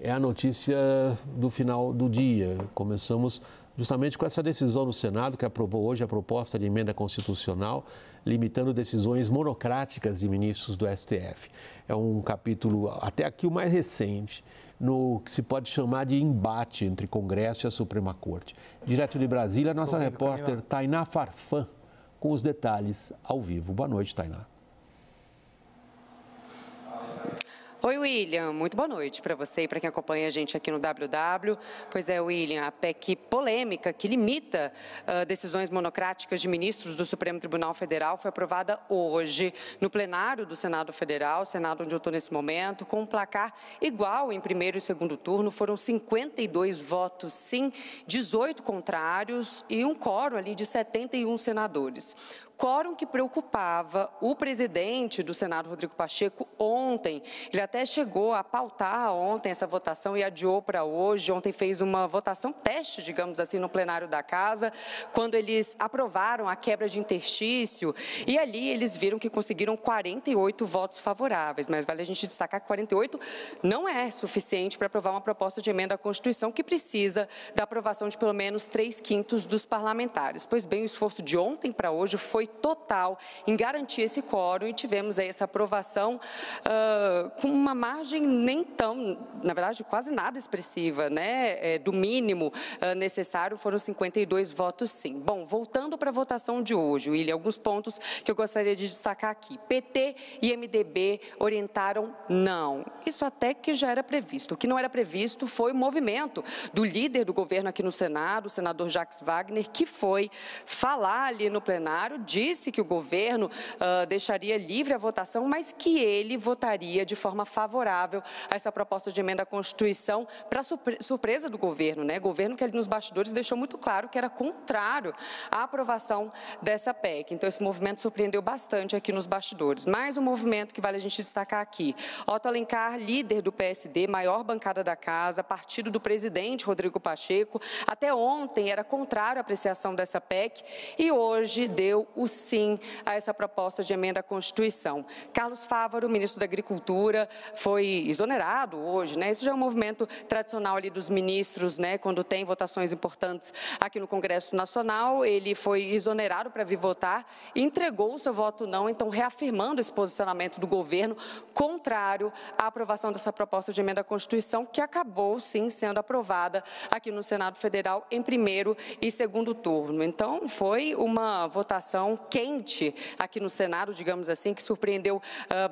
é a notícia do final do dia. Começamos justamente com essa decisão do Senado, que aprovou hoje a proposta de emenda constitucional, limitando decisões monocráticas de ministros do STF. É um capítulo, até aqui, o mais recente, no que se pode chamar de embate entre Congresso e a Suprema Corte. Direto de Brasília, a nossa repórter Tainá Farfan, com os detalhes ao vivo. Boa noite, Tainá. Oi, William. Muito boa noite para você e para quem acompanha a gente aqui no WW. Pois é, William, a PEC polêmica que limita decisões monocráticas de ministros do Supremo Tribunal Federal foi aprovada hoje no plenário do Senado Federal, Senado onde eu estou nesse momento, com um placar igual em primeiro e segundo turno. Foram 52 votos sim, 18 contrários e um quórum ali de 71 senadores. Quórum que preocupava o presidente do Senado, Rodrigo Pacheco, ontem. Ele até chegou a pautar ontem essa votação e adiou para hoje. Ontem fez uma votação teste, digamos assim, no plenário da Casa, quando eles aprovaram a quebra de interstício. E ali eles viram que conseguiram 48 votos favoráveis. Mas vale a gente destacar que 48 não é suficiente para aprovar uma proposta de emenda à Constituição que precisa da aprovação de pelo menos 3/5 dos parlamentares. Pois bem, o esforço de ontem para hoje foi total em garantir esse quórum e tivemos aí essa aprovação com uma margem nem tão, na verdade, quase nada expressiva, né? Do mínimo necessário, foram 52 votos sim. Bom, voltando para a votação de hoje, William, alguns pontos que eu gostaria de destacar aqui. PT e MDB orientaram não. Isso até que já era previsto. O que não era previsto foi o movimento do líder do governo aqui no Senado, o senador Jacques Wagner, que foi falar ali no plenário, disse que o governo deixaria livre a votação, mas que ele votaria de forma favorável a essa proposta de emenda à Constituição, para surpresa do governo, né? Governo que ali nos bastidores deixou muito claro que era contrário à aprovação dessa PEC. Então, esse movimento surpreendeu bastante aqui nos bastidores. Mais um movimento que vale a gente destacar aqui. Otto Alencar, líder do PSD, maior bancada da Casa, partido do presidente Rodrigo Pacheco, até ontem era contrário à apreciação dessa PEC e hoje deu o sim a essa proposta de emenda à Constituição. Carlos Fávaro, ministro da Agricultura, foi exonerado hoje, né? Esse já é um movimento tradicional ali dos ministros, né? Quando tem votações importantes aqui no Congresso Nacional, ele foi exonerado para vir votar e entregou o seu voto não, então reafirmando esse posicionamento do governo contrário à aprovação dessa proposta de emenda à Constituição, que acabou sim sendo aprovada aqui no Senado Federal em primeiro e segundo turno. Então, foi uma votação quente aqui no Senado, digamos assim, que surpreendeu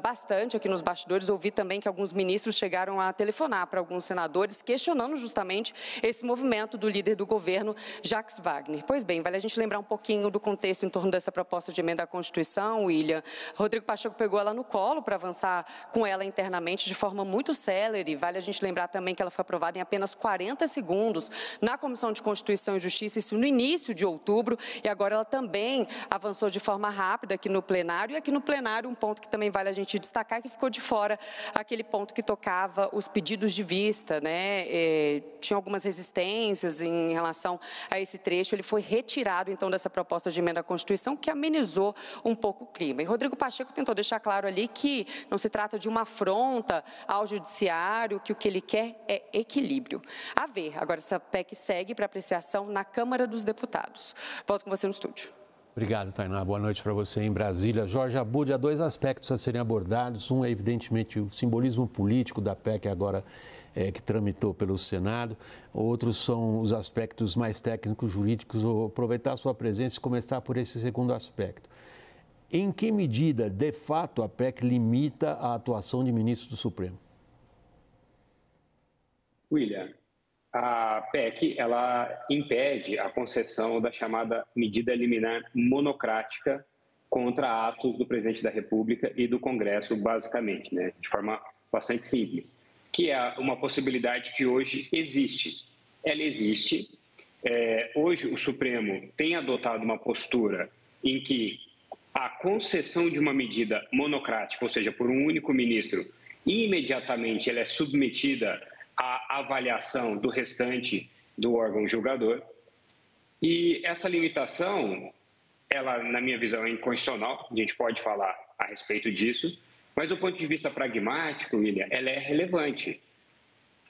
bastante aqui nos bastidores. Ouvi também que alguns ministros chegaram a telefonar para alguns senadores, questionando justamente esse movimento do líder do governo, Jacques Wagner. Pois bem, vale a gente lembrar um pouquinho do contexto em torno dessa proposta de emenda à Constituição, William. Rodrigo Pacheco pegou ela no colo para avançar com ela internamente de forma muito célere. Vale a gente lembrar também que ela foi aprovada em apenas 40 segundos na Comissão de Constituição e Justiça, isso no início de outubro, e agora ela também avançou de forma rápida aqui no plenário. E aqui no plenário, um ponto que também vale a gente destacar, que ficou de fora aquele ponto que tocava os pedidos de vista, né? Tinha algumas resistências em relação a esse trecho. Ele foi retirado, então, dessa proposta de emenda à Constituição, que amenizou um pouco o clima. E Rodrigo Pacheco tentou deixar claro ali que não se trata de uma afronta ao judiciário, que o que ele quer é equilíbrio. A ver, agora essa PEC segue para apreciação na Câmara dos Deputados. Volto com você no estúdio. Obrigado, Tainá. Boa noite para você em Brasília. Jorge Abud, há dois aspectos a serem abordados. Um é, evidentemente, o simbolismo político da PEC agora que tramitou pelo Senado. Outros são os aspectos mais técnicos, jurídicos. Vou aproveitar a sua presença e começar por esse segundo aspecto. Em que medida, de fato, a PEC limita a atuação de ministros do Supremo? William, a PEC ela impede a concessão da chamada medida liminar monocrática contra atos do presidente da República e do Congresso, basicamente, né? De forma bastante simples, que é uma possibilidade que hoje existe. Ela existe. Hoje o Supremo tem adotado uma postura em que a concessão de uma medida monocrática, ou seja, por um único ministro, imediatamente ela é submetida à avaliação do restante do órgão julgador. E essa limitação, ela, na minha visão, é inconstitucional, a gente pode falar a respeito disso, mas do ponto de vista pragmático, William, ela é relevante.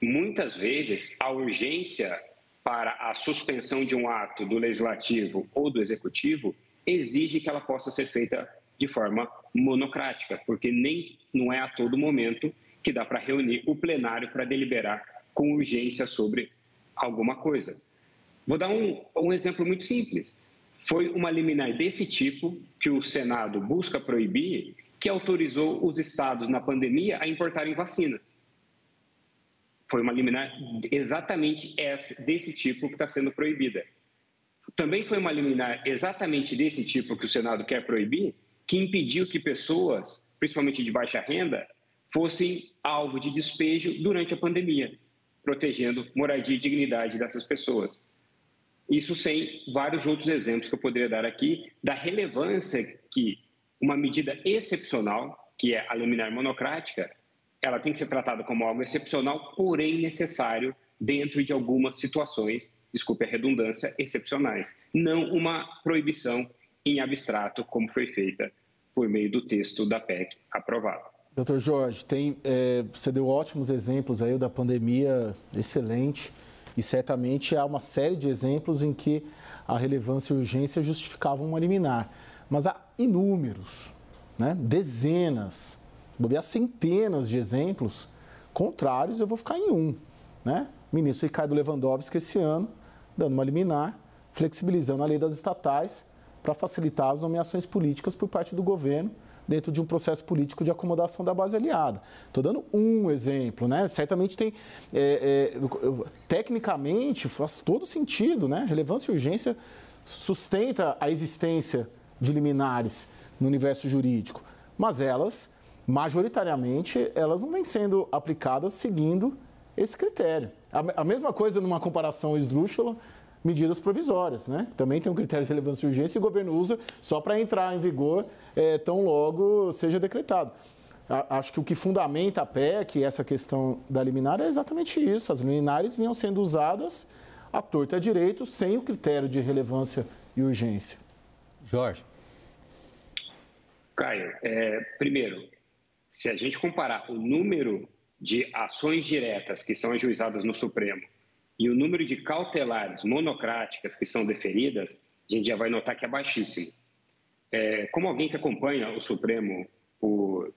muitas vezes a urgência para a suspensão de um ato do Legislativo ou do Executivo exige que ela possa ser feita de forma monocrática, porque não é a todo momento que dá para reunir o plenário para deliberar com urgência sobre alguma coisa. Vou dar um exemplo muito simples. Foi uma liminar desse tipo que o Senado busca proibir, que autorizou os estados na pandemia a importarem vacinas. Foi uma liminar exatamente desse tipo que está sendo proibida. Também foi uma liminar exatamente desse tipo que o Senado quer proibir, que impediu que pessoas, principalmente de baixa renda, fossem alvo de despejo durante a pandemia, protegendo moradia e dignidade dessas pessoas. Isso sem vários outros exemplos que eu poderia dar aqui, da relevância que uma medida excepcional, que é a liminar monocrática, ela tem que ser tratada como algo excepcional, porém necessário dentro de algumas situações, desculpe a redundância, excepcionais. Não uma proibição em abstrato, como foi feita por meio do texto da PEC aprovado. Doutor Jorge, você deu ótimos exemplos aí da pandemia, excelente, e certamente há uma série de exemplos em que a relevância e a urgência justificavam uma liminar. Mas há inúmeros, né? Dezenas, bobear centenas de exemplos contrários, eu vou ficar em um, né? Ministro Ricardo Lewandowski esse ano, dando uma liminar, flexibilizando a lei das estatais para facilitar as nomeações políticas por parte do governo dentro de um processo político de acomodação da base aliada. Estou dando um exemplo, né? Certamente tem, tecnicamente, faz todo sentido, né? Relevância e urgência sustenta a existência de liminares no universo jurídico, mas elas, majoritariamente, elas não vêm sendo aplicadas seguindo esse critério. A mesma coisa numa comparação esdrúxula, medidas provisórias, né? Também tem um critério de relevância e urgência e o governo usa só para entrar em vigor tão logo seja decretado. Acho que o que fundamenta a PEC, essa questão da liminar, é exatamente isso. As liminares vinham sendo usadas à torta e à direito, sem o critério de relevância e urgência. Jorge. Caio, primeiro, se a gente comparar o número de ações diretas que são ajuizadas no Supremo e o número de cautelares monocráticas que são deferidas, a gente já vai notar que é baixíssimo. Como alguém que acompanha o Supremo por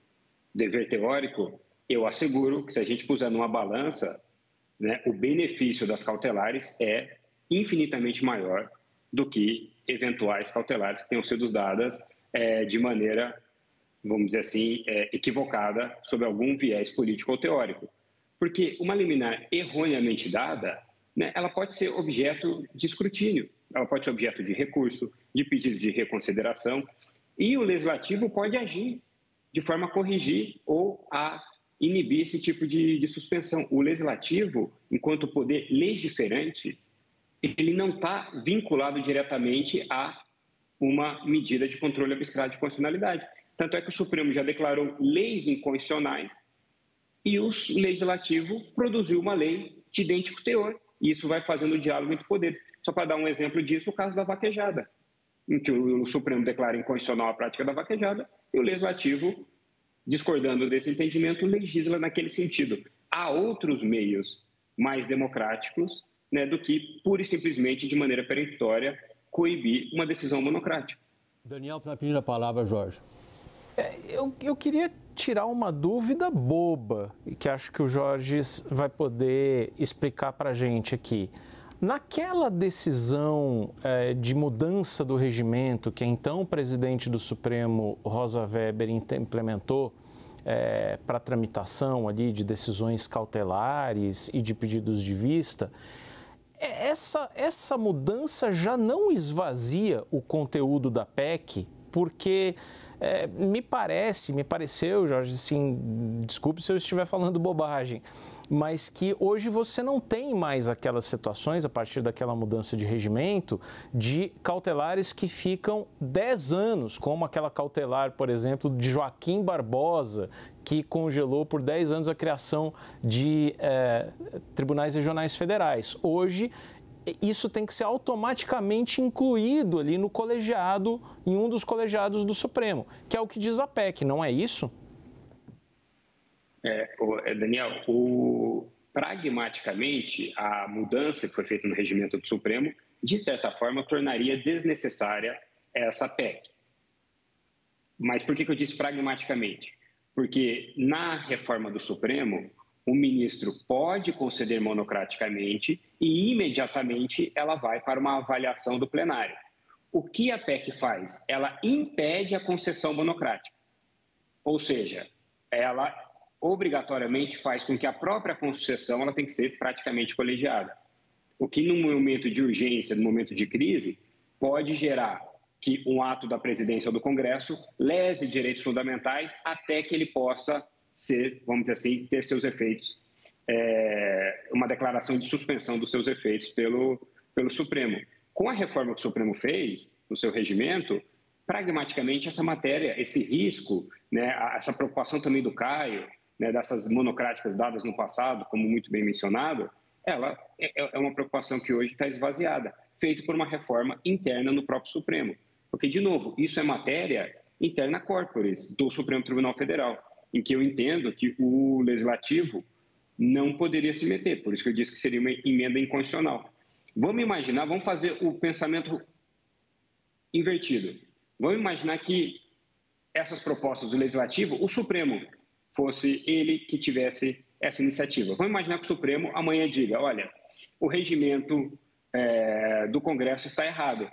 dever teórico, eu asseguro que se a gente puser numa balança, né, o benefício das cautelares é infinitamente maior do que eventuais cautelares que tenham sido dadas de maneira, vamos dizer assim, equivocada, sob algum viés político ou teórico. Porque uma liminar erroneamente dada, né, ela pode ser objeto de escrutínio, ela pode ser objeto de recurso, de pedido de reconsideração, e o Legislativo pode agir de forma a corrigir ou a inibir esse tipo de suspensão. O Legislativo, enquanto poder legiferante, ele não está vinculado diretamente a uma medida de controle abstrato de constitucionalidade. Tanto é que o Supremo já declarou leis inconstitucionais e o Legislativo produziu uma lei de idêntico teor. E isso vai fazendo o diálogo entre poderes. Só para dar um exemplo disso, o caso da vaquejada, em que o Supremo declara inconstitucional a prática da vaquejada e o Legislativo, discordando desse entendimento, legisla naquele sentido. Há outros meios mais democráticos, né, do que pura e simplesmente, de maneira peremptória, coibir uma decisão monocrática. Daniel, para a primeira palavra, Jorge. Eu queria tirar uma dúvida boba, que acho que o Jorge vai poder explicar para a gente aqui. Naquela decisão de mudança do regimento que então o presidente do Supremo, Rosa Weber, implementou para tramitação ali de decisões cautelares e de pedidos de vista, essa mudança já não esvazia o conteúdo da PEC, porque me pareceu, Jorge, assim, desculpe se eu estiver falando bobagem, mas que hoje você não tem mais aquelas situações, a partir daquela mudança de regimento, de cautelares que ficam 10 anos, como aquela cautelar, por exemplo, de Joaquim Barbosa, que congelou por 10 anos a criação de tribunais regionais federais. Hoje, isso tem que ser automaticamente incluído ali no colegiado, em um dos colegiados do Supremo, que é o que diz a PEC, não é isso? Daniel, o pragmaticamente, a mudança que foi feita no regimento do Supremo, de certa forma, tornaria desnecessária essa PEC. Mas por que eu disse pragmaticamente? Porque na reforma do Supremo, o ministro pode conceder monocraticamente e imediatamente ela vai para uma avaliação do plenário. O que a PEC faz? Ela impede a concessão monocrática. Ou seja, ela obrigatoriamente faz com que a própria concessão ela tem que ser praticamente colegiada. O que, num momento de urgência, num momento de crise, pode gerar que um ato da presidência ou do Congresso lese direitos fundamentais até que ele possa ser, vamos dizer assim, ter seus efeitos, uma declaração de suspensão dos seus efeitos pelo Supremo. Com a reforma que o Supremo fez, no seu regimento, pragmaticamente essa matéria, esse risco, né, essa preocupação também do Caio, né, dessas monocráticas dadas no passado, como muito bem mencionado, ela é uma preocupação que hoje está esvaziada, feita por uma reforma interna no próprio Supremo. Porque, de novo, isso é matéria interna corporis do Supremo Tribunal Federal, em que eu entendo que o Legislativo não poderia se meter, por isso que eu disse que seria uma emenda inconstitucional. Vamos imaginar, vamos fazer o pensamento invertido. Vamos imaginar que essas propostas do Legislativo, o Supremo fosse ele que tivesse essa iniciativa. Vamos imaginar que o Supremo amanhã diga, olha, o regimento do Congresso está errado.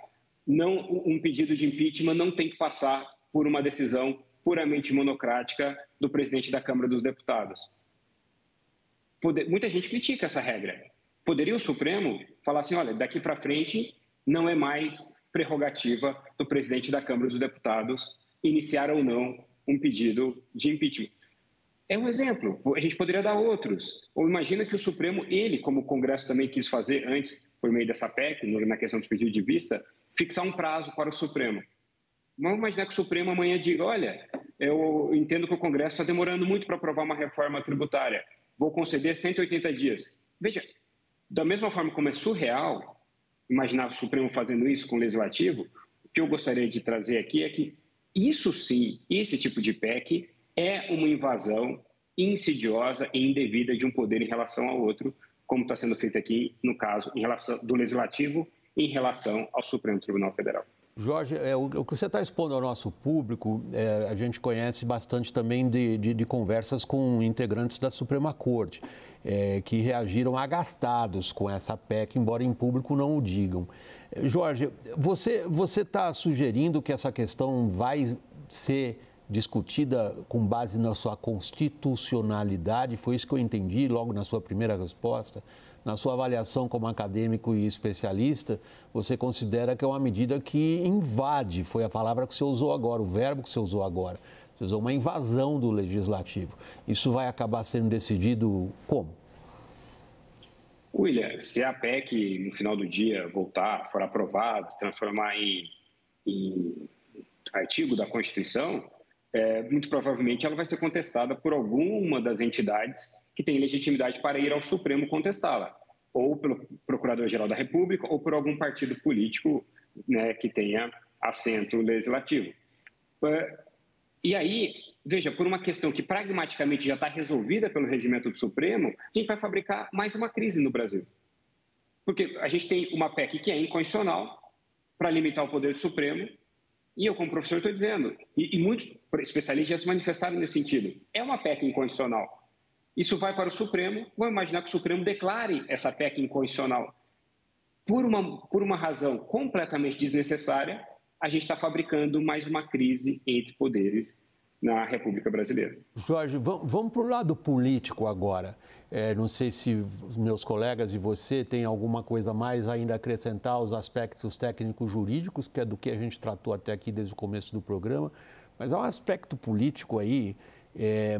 Não, um pedido de impeachment não tem que passar por uma decisão puramente monocrática do presidente da Câmara dos Deputados. Muita gente critica essa regra. Poderia o Supremo falar assim, olha, daqui para frente não é mais prerrogativa do presidente da Câmara dos Deputados iniciar ou não um pedido de impeachment. É um exemplo, a gente poderia dar outros. Ou imagina que o Supremo, ele, como o Congresso também quis fazer antes, por meio dessa PEC, na questão dos pedidos de vista, fixar um prazo para o Supremo. Vamos imaginar que o Supremo amanhã diga, olha, eu entendo que o Congresso está demorando muito para aprovar uma reforma tributária, vou conceder 180 dias. Veja, da mesma forma como é surreal imaginar o Supremo fazendo isso com o Legislativo, o que eu gostaria de trazer aqui é que isso sim, esse tipo de PEC é uma invasão insidiosa e indevida de um poder em relação ao outro, como está sendo feito aqui, no caso, em relação do Legislativo em relação ao Supremo Tribunal Federal. Jorge, o que você está expondo ao nosso público, a gente conhece bastante também de conversas com integrantes da Suprema Corte, que reagiram agastados com essa PEC, embora em público não o digam. Jorge, você está sugerindo que essa questão vai ser discutida com base na sua constitucionalidade? Foi isso que eu entendi logo na sua primeira resposta. Na sua avaliação como acadêmico e especialista, você considera que é uma medida que invade, foi a palavra que você usou agora, o verbo que você usou agora. Você usou uma invasão do Legislativo. Isso vai acabar sendo decidido como? William, se a PEC, no final do dia, voltar, for aprovada, se transformar em artigo da Constituição, muito provavelmente ela vai ser contestada por alguma das entidades que tem legitimidade para ir ao Supremo contestá-la, ou pelo Procurador-Geral da República, ou por algum partido político, né, que tenha assento legislativo. E aí, veja, por uma questão que pragmaticamente já está resolvida pelo regimento do Supremo, a gente vai fabricar mais uma crise no Brasil. Porque a gente tem uma PEC que é inconstitucional para limitar o poder do Supremo, e eu, como professor, estou dizendo, e muitos especialistas já se manifestaram nesse sentido, é uma PEC inconstitucional. Isso vai para o Supremo, vamos imaginar que o Supremo declare essa PEC inconstitucional. Por uma razão completamente desnecessária, a gente está fabricando mais uma crise entre poderes na República Brasileira. Jorge, vamos para o lado político agora. Não sei se os meus colegas e você têm alguma coisa mais ainda a acrescentar aos aspectos técnicos jurídicos, que é do que a gente tratou até aqui desde o começo do programa, mas há um aspecto político aí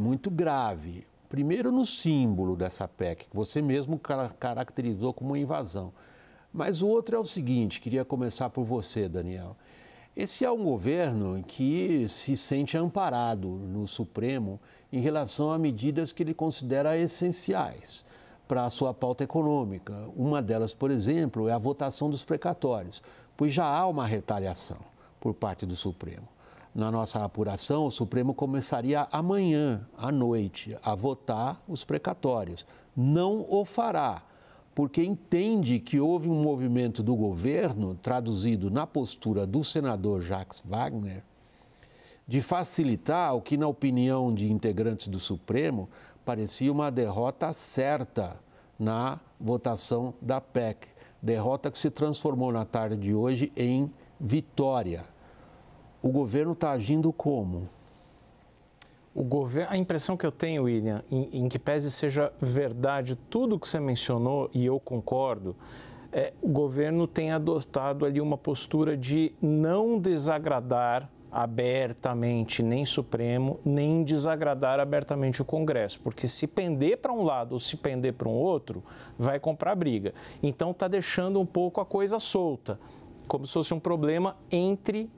muito grave. Primeiro no símbolo dessa PEC, que você mesmo caracterizou como uma invasão. Mas o outro é o seguinte, queria começar por você, Daniel. Esse é um governo que se sente amparado no Supremo em relação a medidas que ele considera essenciais para a sua pauta econômica. Uma delas, por exemplo, é a votação dos precatórios, pois já há uma retaliação por parte do Supremo. Na nossa apuração, o Supremo começaria amanhã, à noite, a votar os precatórios, não o fará, porque entende que houve um movimento do governo, traduzido na postura do senador Jacques Wagner, de facilitar o que, na opinião de integrantes do Supremo, parecia uma derrota certa na votação da PEC. Derrota que se transformou na tarde de hoje em vitória. O governo está agindo como? A impressão que eu tenho, William, em que pese seja verdade tudo que você mencionou, e eu concordo, o governo tem adotado ali uma postura de não desagradar abertamente nem Supremo, nem desagradar abertamente o Congresso, porque se pender para um lado ou se pender para um outro, vai comprar briga. Então está deixando um pouco a coisa solta, como se fosse um problema entre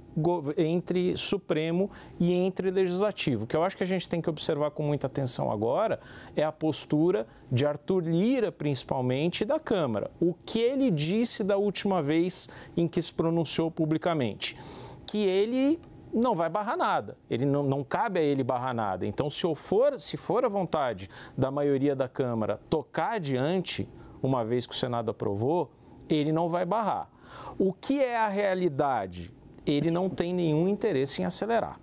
Supremo e entre Legislativo. O que eu acho que a gente tem que observar com muita atenção agora é a postura de Arthur Lira, principalmente, da Câmara. O que ele disse da última vez em que se pronunciou publicamente? Que ele não vai barrar nada, não cabe a ele barrar nada. Então, se for a vontade da maioria da Câmara tocar adiante, uma vez que o Senado aprovou, ele não vai barrar. O que é a realidade? Ele não tem nenhum interesse em acelerar.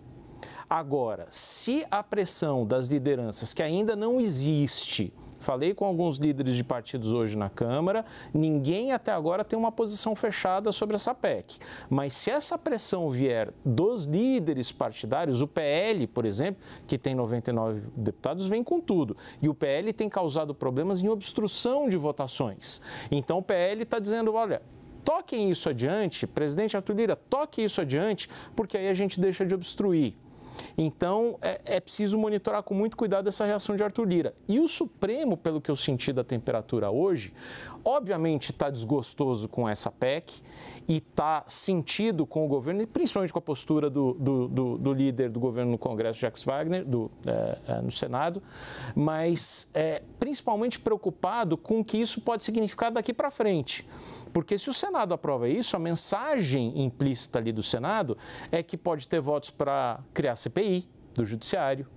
Agora, se a pressão das lideranças, que ainda não existe, falei com alguns líderes de partidos hoje na Câmara, ninguém até agora tem uma posição fechada sobre essa PEC. Mas se essa pressão vier dos líderes partidários, o PL, por exemplo, que tem 99 deputados, vem com tudo. E o PL tem causado problemas em obstrução de votações. Então o PL está dizendo, olha, toquem isso adiante, presidente Arthur Lira, toque isso adiante, porque aí a gente deixa de obstruir. Então, é preciso monitorar com muito cuidado essa reação de Arthur Lira. E o Supremo, pelo que eu senti da temperatura hoje, obviamente está desgostoso com essa PEC e está sentido com o governo, e principalmente com a postura do líder do governo no Congresso, Jacques Wagner, no Senado, mas principalmente preocupado com o que isso pode significar daqui para frente. Porque se o Senado aprova isso, a mensagem implícita ali do Senado é que pode ter votos para criar CPI do Judiciário,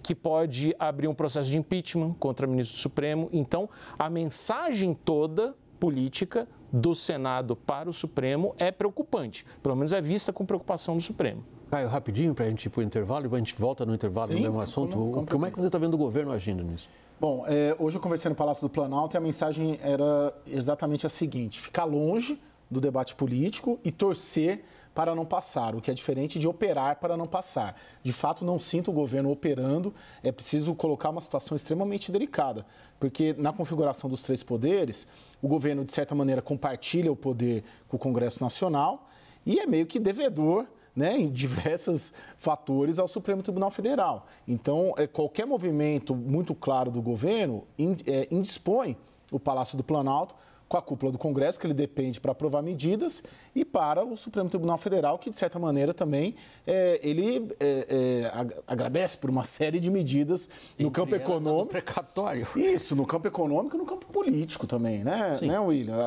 que pode abrir um processo de impeachment contra o ministro do Supremo. Então, a mensagem toda política do Senado para o Supremo é preocupante. Pelo menos é vista com preocupação do Supremo. Caio, rapidinho para a gente ir para o intervalo e a gente volta no intervalo no mesmo assunto. Como é que você está vendo o governo agindo nisso? Bom, hoje eu conversei no Palácio do Planalto e a mensagem era exatamente a seguinte: ficar longe do debate político e torcer para não passar, o que é diferente de operar para não passar. De fato, não sinto o governo operando, é preciso colocar uma situação extremamente delicada, porque na configuração dos três poderes, o governo, de certa maneira, compartilha o poder com o Congresso Nacional e é meio que devedor, né, em diversos fatores ao Supremo Tribunal Federal. Então, qualquer movimento muito claro do governo indispõe o Palácio do Planalto com a cúpula do Congresso, que ele depende para aprovar medidas, e para o Supremo Tribunal Federal, que, de certa maneira, também agradece por uma série de medidas no campo econômico. Precatório. Isso, no campo econômico e no campo político também, né, William?